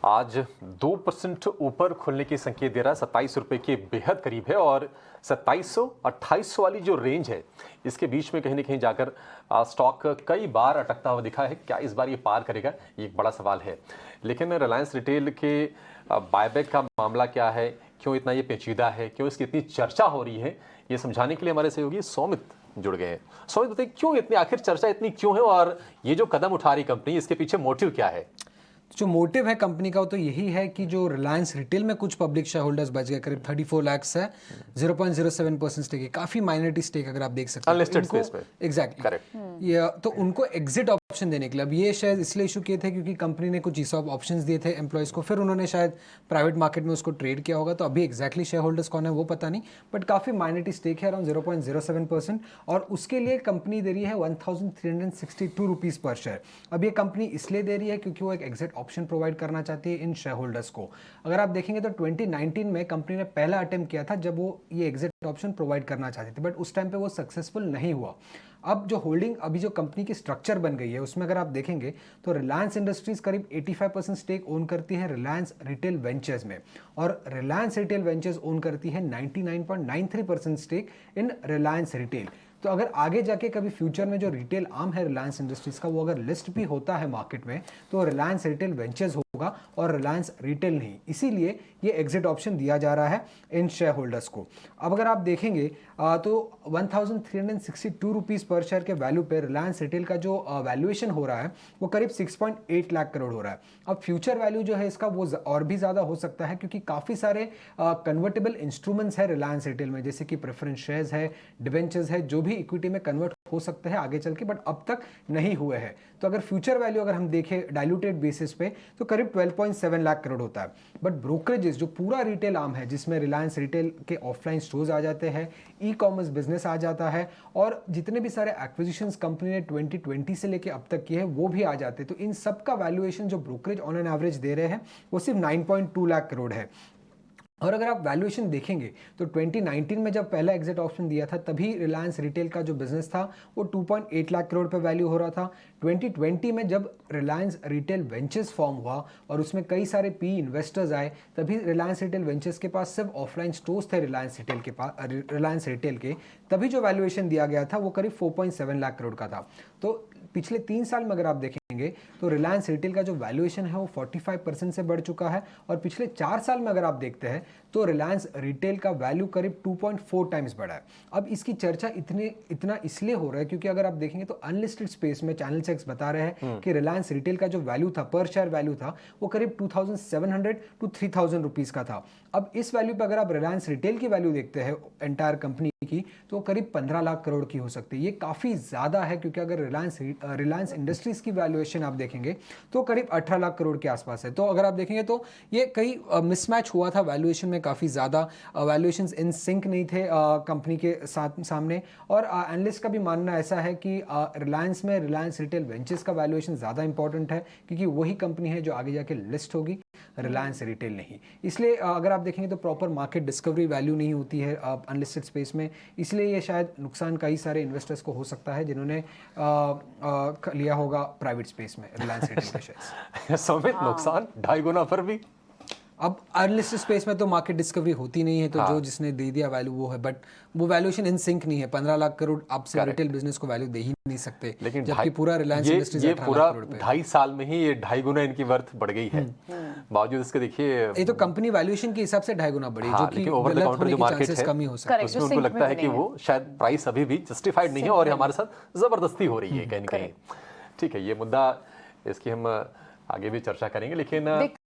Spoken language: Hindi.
आज 2% ऊपर खुलने की संकेत दे रहा है। 27 रुपए के बेहद करीब है और 2700-2800 वाली जो रेंज है इसके बीच में कहीं ना कहीं जाकर स्टॉक कई बार अटकता हुआ दिखा है। क्या इस बार ये पार करेगा, ये एक बड़ा सवाल है। लेकिन रिलायंस रिटेल के बायबैक का मामला क्या है, क्यों इतना ये पेचीदा है, क्यों इसकी इतनी चर्चा हो रही है, ये समझाने के लिए हमारे सहयोगी सौमित जुड़ गए हैं। सौमित बताइए, क्यों इतनी आखिर चर्चा इतनी क्यों है और ये जो कदम उठा रही कंपनी, इसके पीछे मोटिव क्या है? जो मोटिव है कंपनी का वो तो यही है कि जो रिलायंस रिटेल में कुछ पब्लिक शेयर होल्डर्स बच गए, करीब 34 लाख है, 0.07% स्टेक है, काफी माइनॉरिटी स्टेक अगर आप देख सकते हैं अनलिस्टेड स्पेस पे। एग्जैक्टली ये तो उनको एग्जिट ऑप्शन देने के लिए अब ये शायद इसलिए इशू किए थे क्योंकि कंपनी ने कुछ ESOP ऑप्शंस दिए थे एम्प्लॉयज को, फिर उन्होंने शायद प्राइवेट मार्केट में उसको ट्रेड किया होगा। तो अभी एग्जैक्टली शेयर होल्डर्स कौन है वो पता नहीं, बट काफी माइनॉरिटी स्टेक है अराउंड 0.07% और उसके लिए कंपनी दे रही है 1362 रुपीज पर शेयर। अब ये कंपनी इसलिए दे रही है क्योंकि वो एक एग्जिट ऑप्शन प्रोवाइड करना चाहती है इन शेयर होल्डर्स को। अगर आप देखेंगे तो 2019 में कंपनी ने पहला अटेम्प्ट किया था जब वो ये एग्जिट ऑप्शन प्रोवाइड करना चाहती थी, बट उस टाइम पे वो सक्सेसफुल नहीं हुआ। अब जो होल्डिंग अभी जो कंपनी की स्ट्रक्चर बन गई है उसमें अगर आप देखेंगे तो रिलायंस इंडस्ट्रीज करीब 85% स्टेक ओन करती है रिलायंस रिटेल वेंचर्स में, और रिलायंस रिटेल वेंचर्स ओन करती है 99.93% स्टेक इन रिलायंस रिटेल। तो अगर आगे जाके कभी फ्यूचर में जो रिटेल आर्म है रिलायंस इंडस्ट्रीज का वो अगर लिस्ट भी होता है मार्केट में तो रिलायंस रिटेल वेंचर्स होगा और रिलायंस रिटेल नहीं, इसीलिए ये एग्जिट ऑप्शन दिया जा रहा है इन शेयर होल्डर्स को। अब अगर आप देखेंगे तो 1362 रुपीज पर शेयर के वैल्यू पे रिलायंस रिटेल का जो वैल्यूएशन हो रहा है वो करीब 6.8 लाख करोड़ हो रहा है। अब फ्यूचर वैल्यू जो है इसका वो और भी ज्यादा हो सकता है क्योंकि काफी सारे कन्वर्टेबल इंस्ट्रूमेंट्स है रिलायंस रिटेल में, जैसे कि प्रेफरेंस शेयर्स है, डिबेंचर्स है, जो भी इक्विटी में कन्वर्ट हो सकते हैं आगे चल के, बट अब तक नहीं हुए हैं। तो अगर फ्यूचर वैल्यू अगर हम देखें डाइल्यूटेड बेसिस पे तो करीब 12.7 लाख करोड़ होता है। बट ब्रोकरेजेस जो पूरा रिटेल आर्म है जिसमें रिलायंस रिटेल के ऑफलाइन स्टोर्स आ जाते हैं, ई-कॉमर्स बिजनेस आ जाता है और जितने भी सारे एक्विजिशंस कंपनी ने 2020 से लेके अब तक किए हैं वो भी आ जाते हैं। तो इन सब का वैल्यूएशन जो ब्रोकरेज ऑन एन एवरेज दे रहे हैं वो सिर्फ 9.2 लाख करोड़ है। और अगर आप वैल्यूएशन देखेंगे तो 2019 में जब पहला एग्जिट ऑप्शन दिया था तभी रिलायंस रिटेल का जो बिजनेस था वो 2.8 लाख करोड़ पे वैल्यू हो रहा था। 2020 में जब रिलायंस रिटेल वेंचर्स फॉर्म हुआ और उसमें कई सारे पी इन्वेस्टर्स आए तभी रिलायंस रिटेल वेंचर्स के पास सिर्फ ऑफलाइन स्टोर्स थे रिलायंस रिटेल के पास, रिलायंस रिटेल के, तभी जो वैल्यूएशन दिया गया था वो करीब 4.7 लाख करोड़ का था। तो पिछले 3 साल में अगर आप देखेंगे तो रिलायंस रिटेल का जो वैल्यूएशन है वो 45% से बढ़ चुका है और पिछले 4 साल में अगर आप देखते हैं तो रिलायंस रिटेल का वैल्यू करीब 2.4 टाइम्स बढ़ा है। अब इसकी चर्चा इतना इसलिए हो रहा है क्योंकि अगर आप देखेंगे तो अनलिस्टेड स्पेस में चैनल चेक्स बता रहे हैं कि रिलायंस रिटेल का जो वैल्यू था, पर शेयर वैल्यू था, वो करीब 2700 to 3000 रुपीज का था। अब इस वैल्यू पर अगर आप रिलायंस रिटेल की वैल्यू देखते हैं एंटायर कंपनी की तो करीब 15 लाख करोड़ की हो सकती है। ये काफी ज्यादा है क्योंकि अगर रिलायंस इंडस्ट्रीज की वैल्यूएशन आप देखेंगे तो करीब 18 लाख करोड़ के आसपास है। तो अगर आप देखेंगे तो ये कई मिसमैच हुआ था वैल्यूएशन में, काफी ज्यादा वैल्यूएशंस इन सिंक नहीं थे कंपनी के साथ सामने। और एनालिस्ट का भी मानना ऐसा है कि रिलायंस में रिलायंस रिटेल वेंचर्स का वैल्यूएशन ज्यादा इंपॉर्टेंट है क्योंकि वही कंपनी है जो आगे जाके लिस्ट होगी, रिलायंस रिटेल नहीं। इसलिए अगर आप देखेंगे तो प्रॉपर मार्केट डिस्कवरी वैल्यू नहीं होती है अनलिस्टेड स्पेस में, इसलिए ये शायद नुकसान कई सारे इन्वेस्टर्स को हो सकता है जिन्होंने लिया होगा प्राइवेट स्पेस में रिलायंस रिटेल के शेयर्स। समेत नुकसान 2.5 गुना पर भी। अब अनलिस्टेड स्पेस में तो मार्केट डिस्कवरी होती नहीं है, तो जो जिसने दे दिया वैल्यू वो है, बट वो वैल्यूएशन इन सिंक नहीं है। 15 लाख करोड़ आप से रिटेल बिजनेस को वैल्यू दे ही नहीं सकते, लेकिन जबकि पूरा रिलायंस इंडस्ट्रीज ये पूरा 2.5 साल में ही ये 2.5 गुना इनकी वर्थ बढ़ गई है। बावजूद इसके देखिए ये तो कंपनी वैल्यूएशन के हिसाब से 2.5 गुना बढ़ी, जो कि ओवर द काउंटर जो मार्केट है कम ही हो सकता है। उसमें उनको लगता है कि वो शायद प्राइस अभी भी जस्टिफाइड नहीं है और हमारे साथ जबरदस्ती हो रही है कहीं ना कहीं। ठीक है, ये मुद्दा इसकी हम आगे भी चर्चा करेंगे, लेकिन